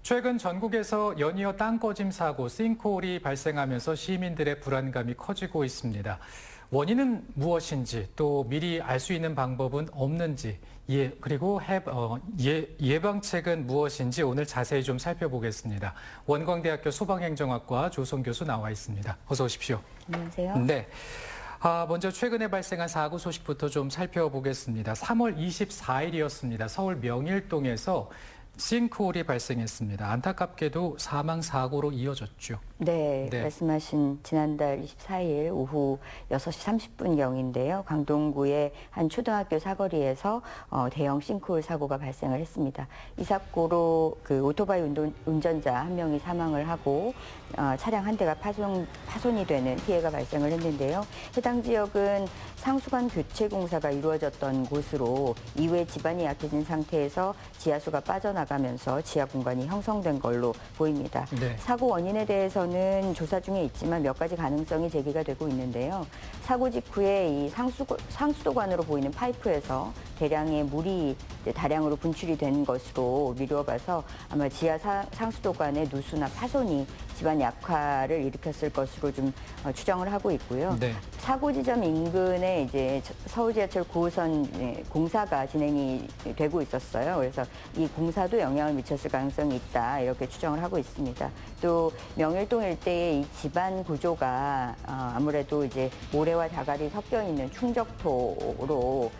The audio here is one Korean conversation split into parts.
최근 전국에서 연이어 땅꺼짐 사고, 싱크홀이 발생하면서 시민들의 불안감이 커지고 있습니다. 원인은 무엇인지, 또 미리 알 수 있는 방법은 없는지, 그리고 예방책은 무엇인지 오늘 자세히 좀 살펴보겠습니다. 원광대학교 소방행정학과 조성 교수 나와 있습니다. 어서 오십시오. 안녕하세요. 네. 먼저 최근에 발생한 사고 소식부터 좀 살펴보겠습니다. 3월 24일이었습니다. 서울 명일동에서 싱크홀이 발생했습니다. 안타깝게도 사망 사고로 이어졌죠. 네, 말씀하신 지난달 24일 오후 6시 30분경인데요. 강동구의 한 초등학교 사거리에서 대형 싱크홀 사고가 발생을 했습니다. 이 사고로 그 오토바이 운전자 한 명이 사망을 하고 차량 한 대가 파손이 되는 피해가 발생을 했는데요. 해당 지역은 상수관 교체 공사가 이루어졌던 곳으로 이후에 지반이 약해진 상태에서 지하수가 빠져나가면서 지하 공간이 형성된 걸로 보입니다. 네. 사고 원인에 대해서는 조사 중에 있지만 몇 가지 가능성이 제기가 되고 있는데요. 사고 직후에 이 상수도관으로 보이는 파이프에서 대량의 물이 다량으로 분출이 된 것으로 미루어봐서 아마 지하 상수도관의 누수나 파손이 집안 약화를 일으켰을 것으로 좀 추정을 하고 있고요. 네. 사고 지점 인근에 이제 서울지하철 9호선 공사가 진행이 되고 있었어요. 그래서 이 공사도 영향을 미쳤을 가능성이 있다 이렇게 추정을 하고 있습니다. 또 명일동 일대의 이 집안 구조가 아무래도 이제 모래와 자갈이 섞여 있는 충적토로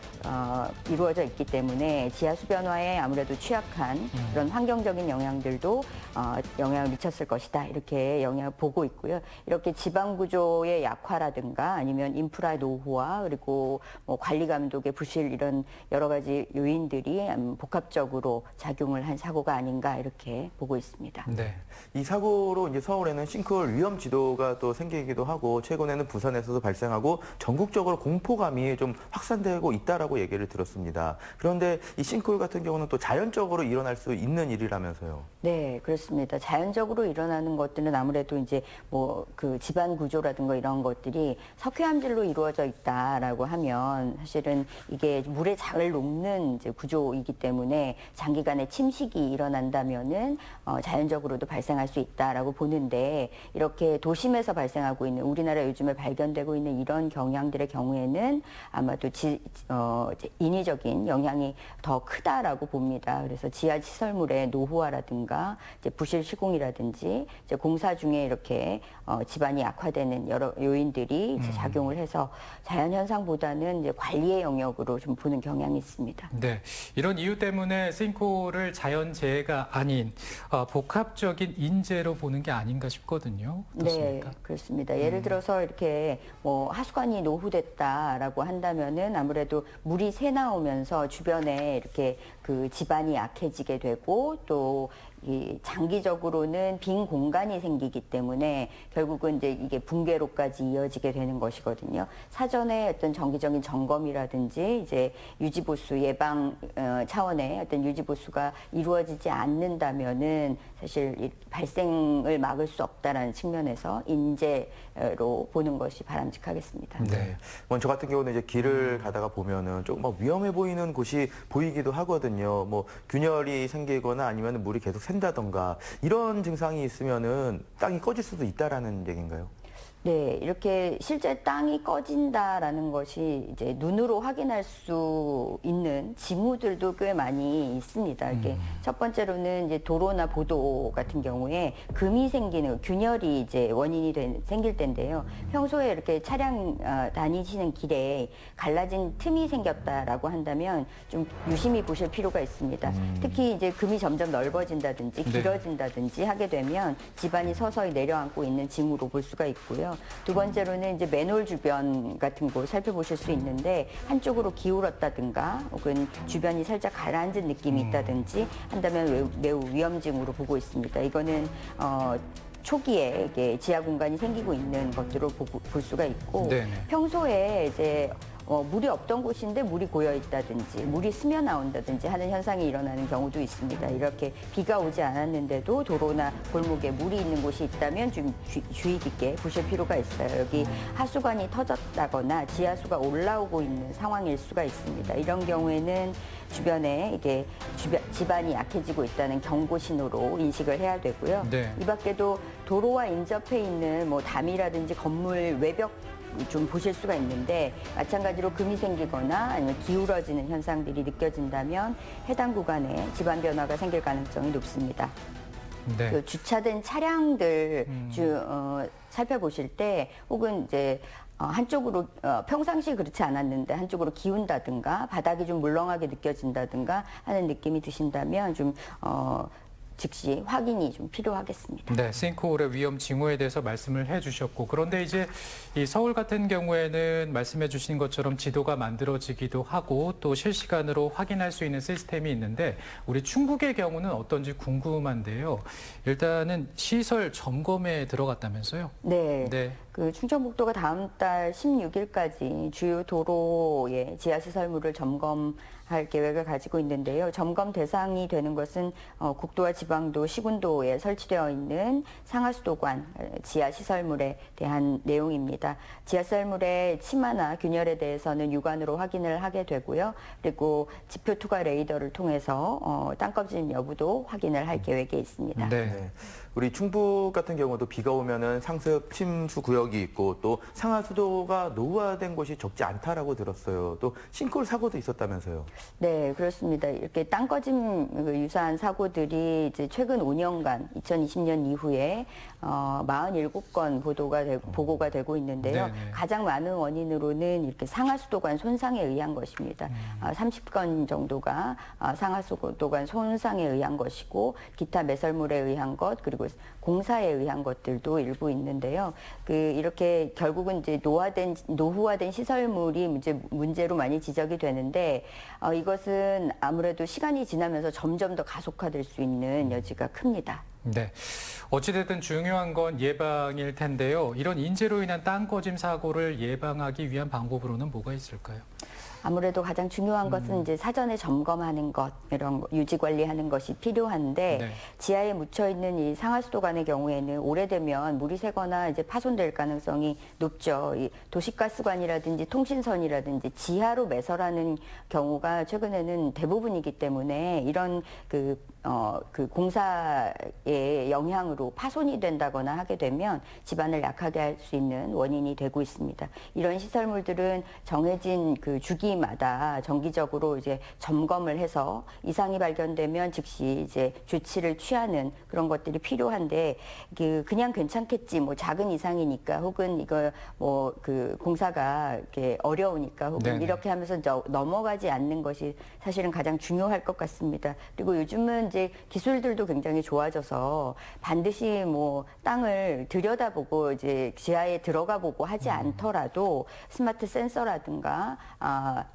이루어져 있기 때문에 지하수 변화에 아무래도 취약한 그런 환경적인 영향들도 영향을 미쳤을 것이다 이렇게 영향을 보고 있고요. 이렇게 지방 구조의 약화라든가 아니면 인프라 노후화 그리고 뭐 관리 감독의 부실 이런 여러 가지 요인들이 복합적으로 작용을 한 사고가 아닌가 이렇게 보고 있습니다. 네. 이 사고로 이제 서울에는 싱크홀 위험 지도가 또 생기기도 하고 최근에는 부산에서도 발생하고 전국적으로 공포감이 좀 확산되고 있다라고 얘기를 들었습니다. 그런데 이 싱크홀 같은 경우는 또 자연적으로 일어날 수 있는 일이라면서요. 네, 그렇습니다. 자연적으로 일어나는 것들은 아무래도 이제 뭐 그 집안 구조라든가 이런 것들이 석회암질로 이루어져 있다라고 하면 사실은 이게 물에 잘 녹는 이제 구조이기 때문에 장기간의 침식이 일어난다면은 자연적으로도 발생할 수 있다라고 보는데 이렇게 도심에서 발생하고 있는 우리나라 요즘에 발견되고 있는 이런 경향들의 경우에는 아마도 인위적인 영향이 더 크다라고 봅니다. 그래서 지하 시설물의 노후화라든가 이제 부실 시공이라든지 이제 공사 중에 이렇게 집안이 약화되는 여러 요인들이 이제 작용을 해서 자연 현상보다는 이제 관리의 영역으로 좀 보는 경향이 있습니다. 네, 이런 이유 때문에 싱크홀을 자연재해가 아닌 복합적인 인재로 보는 게 아닌가 싶거든요. 어떻습니까? 네, 그렇습니다. 예를 들어서 이렇게 뭐 하수관이 노후됐다라고 한다면은 아무래도 물이 새 나오면서 주변에 이렇게 그 집안이 약해지게 되고 또 이 장기적으로는 빈 공간이 생기기 때문에 결국은 이제 이게 붕괴로까지 이어지게 되는 것이거든요. 사전에 어떤 정기적인 점검이라든지 이제 유지보수 예방 차원의 어떤 유지보수가 이루어지지 않는다면은 사실 발생을 막을 수 없다라는 측면에서 인재로 보는 것이 바람직하겠습니다. 네. 저 같은 경우는 이제 길을 가다가 보면은 조금 막 위험해 보이는 곳이 보이기도 하거든요. 뭐 균열이 생기거나 아니면 물이 계속 샌다던가 이런 증상이 있으면은 땅이 꺼질 수도 있다라는 얘기인가요? 네, 이렇게 실제 땅이 꺼진다라는 것이 이제 눈으로 확인할 수 있는 징후들도 꽤 많이 있습니다. 이렇게 첫 번째로는 이제 도로나 보도 같은 경우에 금이 생기는 균열이 이제 원인이 생길 때인데요. 평소에 이렇게 차량 다니시는 길에 갈라진 틈이 생겼다라고 한다면 좀 유심히 보실 필요가 있습니다. 특히 이제 금이 점점 넓어진다든지 길어진다든지 하게 되면 집안이 서서히 내려앉고 있는 징후로 볼 수가 있고요. 두 번째로는 이제 맨홀 주변 같은 곳 살펴보실 수 있는데 한쪽으로 기울었다든가 혹은 주변이 살짝 가라앉은 느낌이 있다든지 한다면 매우 위험징후로 보고 있습니다. 이거는 초기에 이게 지하 공간이 생기고 있는 것들을 볼 수가 있고 네네. 평소에 이제 물이 없던 곳인데 물이 고여 있다든지 물이 스며 나온다든지 하는 현상이 일어나는 경우도 있습니다. 이렇게 비가 오지 않았는데도 도로나 골목에 물이 있는 곳이 있다면 좀 주의 깊게 보실 필요가 있어요. 여기 하수관이 터졌다거나 지하수가 올라오고 있는 상황일 수가 있습니다. 이런 경우에는 주변에 이게 집안이 약해지고 있다는 경고 신호로 인식을 해야 되고요. 네. 이 밖에도 도로와 인접해 있는 뭐 담이라든지 건물 외벽 좀 보실 수가 있는데 마찬가지로 금이 생기거나 아니면 기울어지는 현상들이 느껴진다면 해당 구간에 집안 변화가 생길 가능성이 높습니다. 네. 그 주차된 차량들 살펴보실 때 혹은 이제 한쪽으로 평상시에 그렇지 않았는데 한쪽으로 기운다든가 바닥이 좀 물렁하게 느껴진다든가 하는 느낌이 드신다면 좀 즉시 확인이 좀 필요하겠습니다. 네, 싱크홀의 위험 징후에 대해서 말씀을 해주셨고, 그런데 이제 이 서울 같은 경우에는 말씀해주신 것처럼 지도가 만들어지기도 하고 또 실시간으로 확인할 수 있는 시스템이 있는데 우리 충북의 경우는 어떤지 궁금한데요. 일단은 시설 점검에 들어갔다면서요? 네. 네. 그 충청북도가 다음 달 16일까지 주요 도로의 지하시설물을 점검할 계획을 가지고 있는데요. 점검 대상이 되는 것은 국도와 지방도, 시군도에 설치되어 있는 상하수도관 지하시설물에 대한 내용입니다. 지하시설물의 침하나 균열에 대해서는 육안으로 확인을 하게 되고요. 그리고 지표 투과 레이더를 통해서 땅꺼짐 여부도 확인을 할 계획에 있습니다. 네. 네. 우리 충북 같은 경우도 비가 오면은 상습 침수 구역이 있고 또 상하수도가 노후화된 곳이 적지 않다라고 들었어요. 또 싱크홀 사고도 있었다면서요. 네, 그렇습니다. 이렇게 땅꺼짐 유사한 사고들이 이제 최근 5년간 2020년 이후에 47건 보고가 되고 있는데요. 네네. 가장 많은 원인으로는 이렇게 상하수도관 손상에 의한 것입니다. 30건 정도가 상하수도관 손상에 의한 것이고 기타 매설물에 의한 것 그리고 공사에 의한 것들도 일부 있는데요. 이렇게 결국은 이제 노후화된 시설물이 문제로 많이 지적이 되는데 이것은 아무래도 시간이 지나면서 점점 더 가속화될 수 있는 여지가 큽니다. 네. 어찌됐든 중요한 건 예방일 텐데요. 이런 인재로 인한 땅꺼짐 사고를 예방하기 위한 방법으로는 뭐가 있을까요? 아무래도 가장 중요한 것은 이제 사전에 점검하는 것, 이런 유지 관리하는 것이 필요한데 네. 지하에 묻혀 있는 이 상하수도관의 경우에는 오래되면 물이 새거나 이제 파손될 가능성이 높죠. 이 도시가스관이라든지 통신선이라든지 지하로 매설하는 경우가 최근에는 대부분이기 때문에 이런 그 공사의 영향으로 파손이 된다거나 하게 되면 집안을 약하게 할 수 있는 원인이 되고 있습니다. 이런 시설물들은 정해진 그 주기마다 정기적으로 이제 점검을 해서 이상이 발견되면 즉시 이제 조치를 취하는 그런 것들이 필요한데 그냥 괜찮겠지 뭐 작은 이상이니까 혹은 이거 뭐 그 공사가 이렇게 어려우니까 혹은 네네. 이렇게 하면서 넘어가지 않는 것이 사실은 가장 중요할 것 같습니다. 그리고 요즘은 이제 기술들도 굉장히 좋아져서 반드시 뭐 땅을 들여다보고 이제 지하에 들어가 보고 하지 않더라도 스마트 센서라든가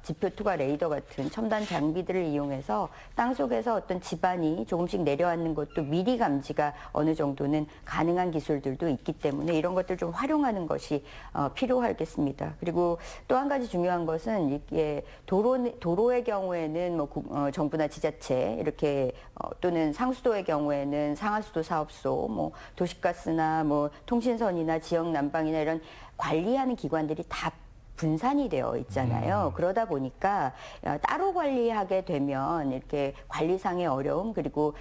지표 투과 레이더 같은 첨단 장비들을 이용해서 땅 속에서 어떤 집안이 조금씩 내려앉는 것도 미리 감지가 어느 정도는 가능한 기술들도 있기 때문에 이런 것들 좀 활용하는 것이 필요하겠습니다. 그리고 또 한 가지 중요한 것은 이게 도로의 경우에는 뭐 정부나 지자체 이렇게 또는 상수도의 경우에는 상하수도 사업소, 뭐 도시가스나 뭐 통신선이나 지역 난방이나 이런 관리하는 기관들이 다 분산이 되어 있잖아요. 그러다 보니까 따로 관리하게 되면 이렇게 관리상의 어려움 그리고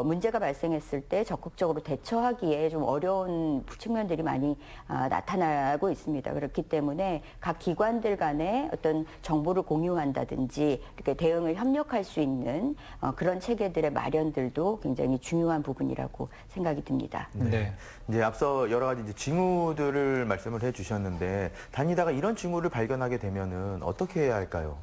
문제가 발생했을 때 적극적으로 대처하기에 좀 어려운 측면들이 많이 나타나고 있습니다. 그렇기 때문에 각 기관들 간에 어떤 정보를 공유한다든지 이렇게 대응을 협력할 수 있는 그런 체계들의 마련들도 굉장히 중요한 부분이라고 생각이 듭니다. 네. 이제 앞서 여러 가지 이제 징후들을 말씀을 해주셨는데 다니다가 이런 징후를 발견하게 되면은 어떻게 해야 할까요?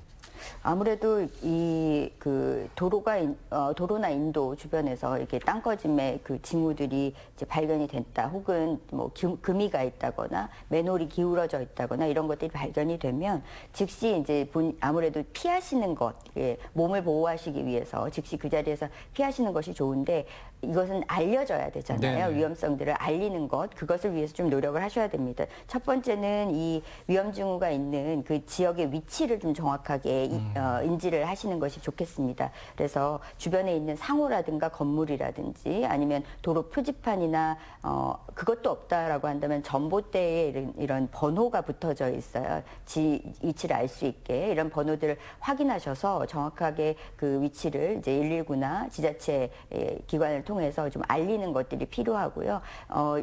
아무래도 이 그 도로나 인도 주변에서 이렇게 땅꺼짐의 그 징후들이 이제 발견이 됐다, 혹은 뭐 금이가 있다거나 맨홀이 기울어져 있다거나 이런 것들이 발견이 되면 즉시 이제 아무래도 피하시는 것, 예, 몸을 보호하시기 위해서 즉시 그 자리에서 피하시는 것이 좋은데, 이것은 알려져야 되잖아요. 네네. 위험성들을 알리는 것, 그것을 위해서 좀 노력을 하셔야 됩니다. 첫 번째는 이 위험 징후가 있는 그 지역의 위치를 좀 정확하게 인지를 하시는 것이 좋겠습니다. 그래서 주변에 있는 상호라든가 건물이라든지 아니면 도로 표지판이나 그것도 없다라고 한다면 전봇대에 이런 번호가 붙어져 있어요. 위치를 알 수 있게 이런 번호들을 확인하셔서 정확하게 그 위치를 이제 119나 지자체 기관을 통해서 좀 알리는 것들이 필요하고요.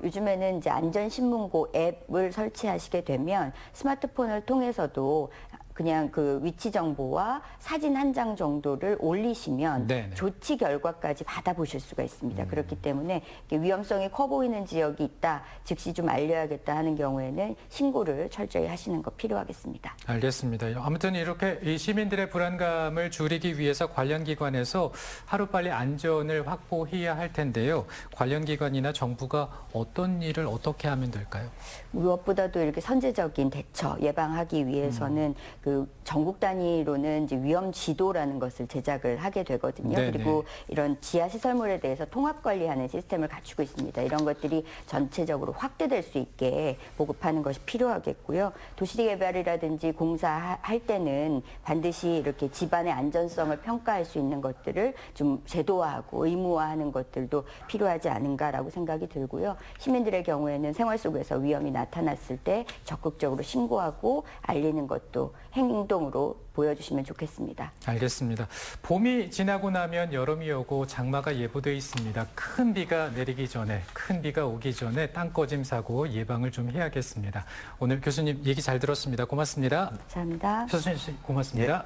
요즘에는 이제 안전신문고 앱을 설치하시게 되면 스마트폰을 통해서도 그냥 그 위치 정보와 사진 한 장 정도를 올리시면 네네. 조치 결과까지 받아보실 수가 있습니다. 그렇기 때문에 위험성이 커 보이는 지역이 있다, 즉시 좀 알려야겠다 하는 경우에는 신고를 철저히 하시는 거 필요하겠습니다. 알겠습니다. 아무튼 이렇게 이 시민들의 불안감을 줄이기 위해서 관련 기관에서 하루빨리 안전을 확보해야 할 텐데요. 관련 기관이나 정부가 어떤 일을 어떻게 하면 될까요? 무엇보다도 이렇게 선제적인 대처, 예방하기 위해서는 그 전국 단위로는 이제 위험 지도라는 것을 제작을 하게 되거든요. 네네. 그리고 이런 지하 시설물에 대해서 통합 관리하는 시스템을 갖추고 있습니다. 이런 것들이 전체적으로 확대될 수 있게 보급하는 것이 필요하겠고요. 도시 개발이라든지 공사할 때는 반드시 이렇게 집안의 안전성을 평가할 수 있는 것들을 좀 제도화하고 의무화하는 것들도 필요하지 않은가라고 생각이 들고요. 시민들의 경우에는 생활 속에서 위험이 나타났을 때 적극적으로 신고하고 알리는 것도 행동으로 보여주시면 좋겠습니다. 알겠습니다. 봄이 지나고 나면 여름이 오고 장마가 예보돼 있습니다. 큰 비가 내리기 전에, 큰 비가 오기 전에 땅꺼짐 사고 예방을 좀 해야겠습니다. 오늘 교수님 얘기 잘 들었습니다. 고맙습니다. 감사합니다. 최순실 씨 고맙습니다.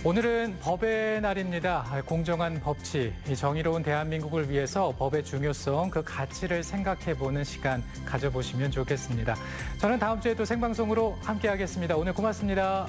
오늘은 법의 날입니다. 공정한 법치, 이 정의로운 대한민국을 위해서 법의 중요성, 그 가치를 생각해보는 시간 가져보시면 좋겠습니다. 저는 다음 주에도 생방송으로 함께하겠습니다. 오늘 고맙습니다.